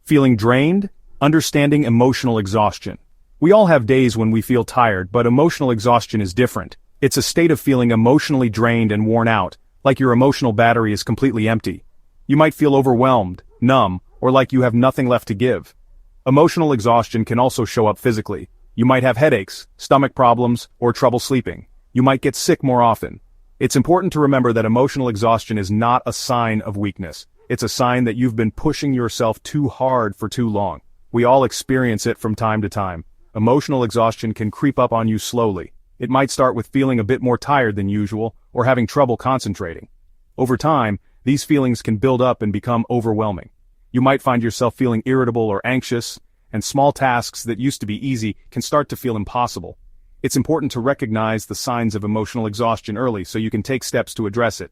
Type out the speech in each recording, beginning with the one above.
Feeling drained? Understanding emotional exhaustion. We all have days when we feel tired, but emotional exhaustion is different. It's a state of feeling emotionally drained and worn out, like your emotional battery is completely empty. You might feel overwhelmed, numb, or like you have nothing left to give. Emotional exhaustion can also show up physically. You might have headaches, stomach problems, or trouble sleeping. You might get sick more often. It's important to remember that emotional exhaustion is not a sign of weakness. It's a sign that you've been pushing yourself too hard for too long. We all experience it from time to time. Emotional exhaustion can creep up on you slowly. It might start with feeling a bit more tired than usual, or having trouble concentrating. Over time, these feelings can build up and become overwhelming. You might find yourself feeling irritable or anxious, and small tasks that used to be easy can start to feel impossible. It's important to recognize the signs of emotional exhaustion early so you can take steps to address it.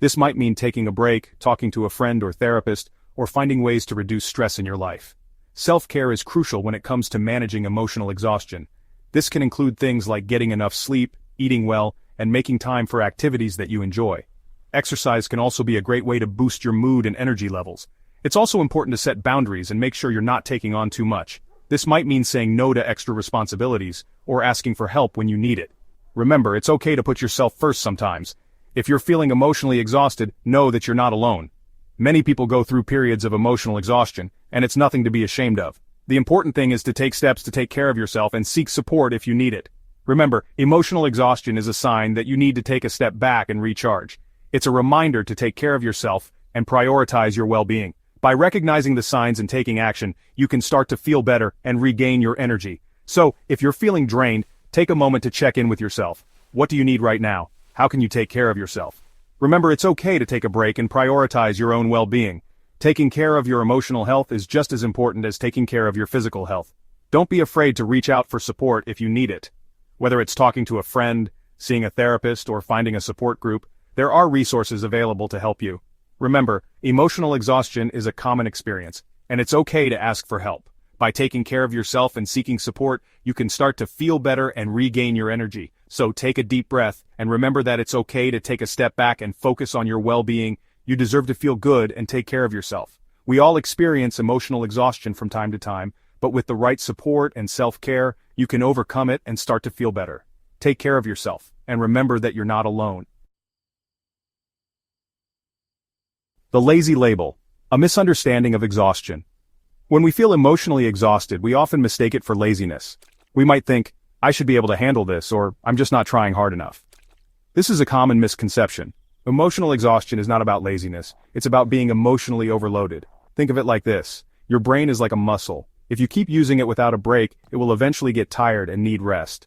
This might mean taking a break, talking to a friend or therapist, or finding ways to reduce stress in your life. Self-care is crucial when it comes to managing emotional exhaustion. This can include things like getting enough sleep, eating well, and making time for activities that you enjoy. Exercise can also be a great way to boost your mood and energy levels. It's also important to set boundaries and make sure you're not taking on too much. This might mean saying no to extra responsibilities, or asking for help when you need it. Remember, it's okay to put yourself first sometimes. If you're feeling emotionally exhausted, know that you're not alone. Many people go through periods of emotional exhaustion, and it's nothing to be ashamed of. The important thing is to take steps to take care of yourself and seek support if you need it. Remember, emotional exhaustion is a sign that you need to take a step back and recharge. It's a reminder to take care of yourself and prioritize your well-being. By recognizing the signs and taking action, you can start to feel better and regain your energy. So, if you're feeling drained, take a moment to check in with yourself. What do you need right now? How can you take care of yourself? Remember, it's okay to take a break and prioritize your own well-being. Taking care of your emotional health is just as important as taking care of your physical health. Don't be afraid to reach out for support if you need it. Whether it's talking to a friend, seeing a therapist, or finding a support group, there are resources available to help you. Remember, emotional exhaustion is a common experience, and it's okay to ask for help. By taking care of yourself and seeking support, you can start to feel better and regain your energy. So take a deep breath, and remember that it's okay to take a step back and focus on your well-being. You deserve to feel good and take care of yourself. We all experience emotional exhaustion from time to time, but with the right support and self-care, you can overcome it and start to feel better. Take care of yourself, and remember that you're not alone. The lazy label, a misunderstanding of exhaustion. When we feel emotionally exhausted, we often mistake it for laziness. We might think, I should be able to handle this, or I'm just not trying hard enough. This is a common misconception. Emotional exhaustion is not about laziness, it's about being emotionally overloaded. Think of it like this. Your brain is like a muscle. If you keep using it without a break, it will eventually get tired and need rest.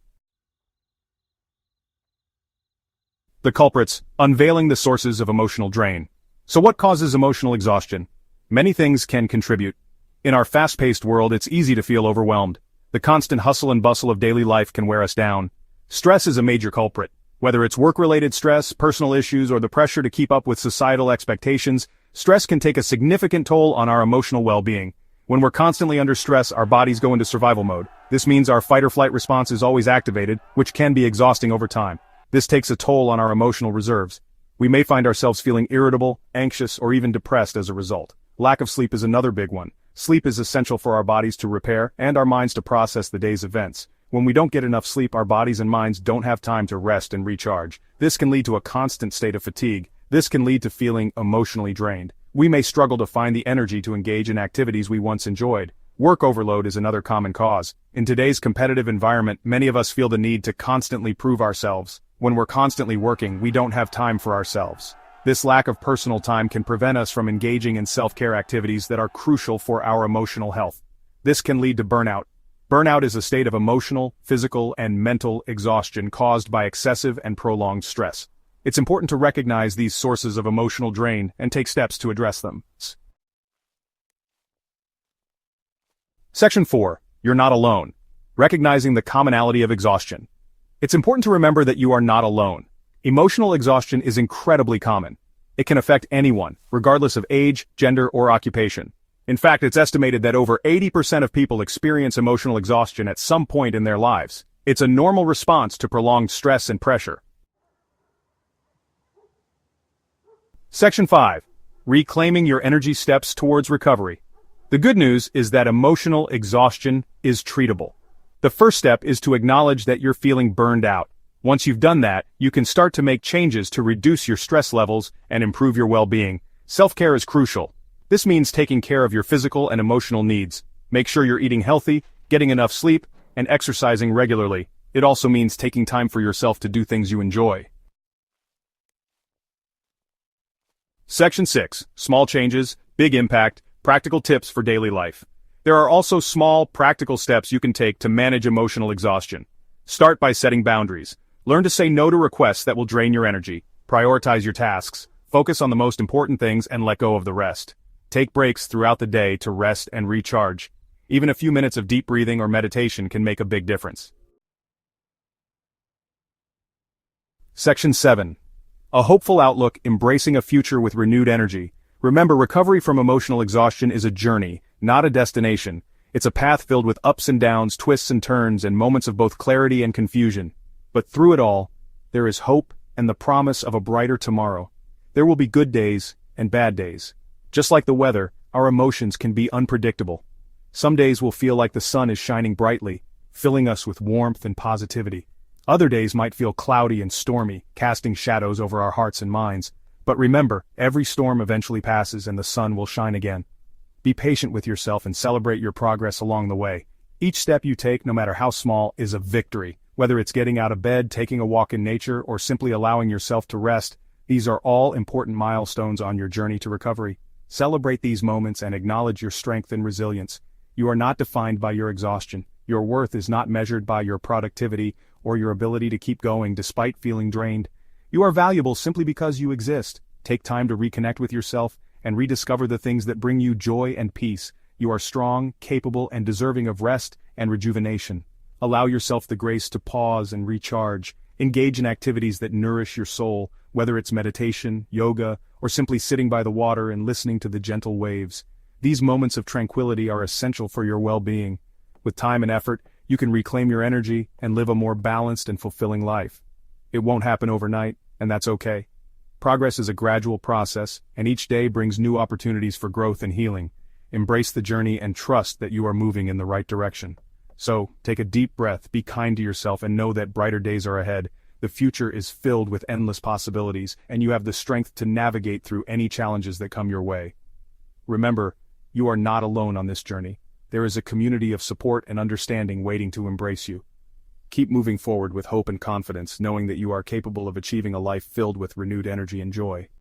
The culprits, unveiling the sources of emotional drain. So what causes emotional exhaustion? Many things can contribute. In our fast-paced world, it's easy to feel overwhelmed. The constant hustle and bustle of daily life can wear us down. Stress is a major culprit. Whether it's work-related stress, personal issues, or the pressure to keep up with societal expectations, stress can take a significant toll on our emotional well-being. When we're constantly under stress, our bodies go into survival mode. This means our fight-or-flight response is always activated, which can be exhausting over time. This takes a toll on our emotional reserves. We may find ourselves feeling irritable, anxious, or even depressed as a result. Lack of sleep is another big one. Sleep is essential for our bodies to repair and our minds to process the day's events. When we don't get enough sleep, our bodies and minds don't have time to rest and recharge. This can lead to a constant state of fatigue. This can lead to feeling emotionally drained. We may struggle to find the energy to engage in activities we once enjoyed. Work overload is another common cause. In today's competitive environment, many of us feel the need to constantly prove ourselves. When we're constantly working, we don't have time for ourselves. This lack of personal time can prevent us from engaging in self-care activities that are crucial for our emotional health. This can lead to burnout. Burnout is a state of emotional, physical, and mental exhaustion caused by excessive and prolonged stress. It's important to recognize these sources of emotional drain and take steps to address them. Section 4. You're not alone. Recognizing the commonality of exhaustion. It's important to remember that you are not alone. Emotional exhaustion is incredibly common. It can affect anyone, regardless of age, gender, or occupation. In fact, it's estimated that over 80% of people experience emotional exhaustion at some point in their lives. It's a normal response to prolonged stress and pressure. Section 5. Reclaiming your energy steps towards recovery. The good news is that emotional exhaustion is treatable. The first step is to acknowledge that you're feeling burned out. Once you've done that, you can start to make changes to reduce your stress levels and improve your well-being. Self-care is crucial. This means taking care of your physical and emotional needs. Make sure you're eating healthy, getting enough sleep, and exercising regularly. It also means taking time for yourself to do things you enjoy. Section 6. Small changes, big impact, practical tips for daily life. There are also small, practical steps you can take to manage emotional exhaustion. Start by setting boundaries. Learn to say no to requests that will drain your energy. Prioritize your tasks. Focus on the most important things and let go of the rest. Take breaks throughout the day to rest and recharge. Even a few minutes of deep breathing or meditation can make a big difference. Section 7. A hopeful outlook, embracing a future with renewed energy. Remember, recovery from emotional exhaustion is a journey, not a destination. It's a path filled with ups and downs, twists and turns, and moments of both clarity and confusion. But through it all, there is hope and the promise of a brighter tomorrow. There will be good days and bad days. Just like the weather, our emotions can be unpredictable. Some days will feel like the sun is shining brightly, filling us with warmth and positivity. Other days might feel cloudy and stormy, casting shadows over our hearts and minds. But remember, every storm eventually passes and the sun will shine again. Be patient with yourself and celebrate your progress along the way. Each step you take, no matter how small, is a victory. Whether it's getting out of bed, taking a walk in nature, or simply allowing yourself to rest, these are all important milestones on your journey to recovery. Celebrate these moments and acknowledge your strength and resilience. You are not defined by your exhaustion. Your worth is not measured by your productivity or your ability to keep going despite feeling drained. You are valuable simply because you exist. Take time to reconnect with yourself and rediscover the things that bring you joy and peace. You are strong, capable, and deserving of rest and rejuvenation. Allow yourself the grace to pause and recharge. Engage in activities that nourish your soul, whether it's meditation, yoga, or simply sitting by the water and listening to the gentle waves. These moments of tranquility are essential for your well-being. With time and effort, you can reclaim your energy and live a more balanced and fulfilling life. It won't happen overnight, and that's okay. Progress is a gradual process, and each day brings new opportunities for growth and healing. Embrace the journey and trust that you are moving in the right direction. So, take a deep breath, be kind to yourself, and know that brighter days are ahead. The future is filled with endless possibilities, and you have the strength to navigate through any challenges that come your way. Remember, you are not alone on this journey. There is a community of support and understanding waiting to embrace you. Keep moving forward with hope and confidence, knowing that you are capable of achieving a life filled with renewed energy and joy.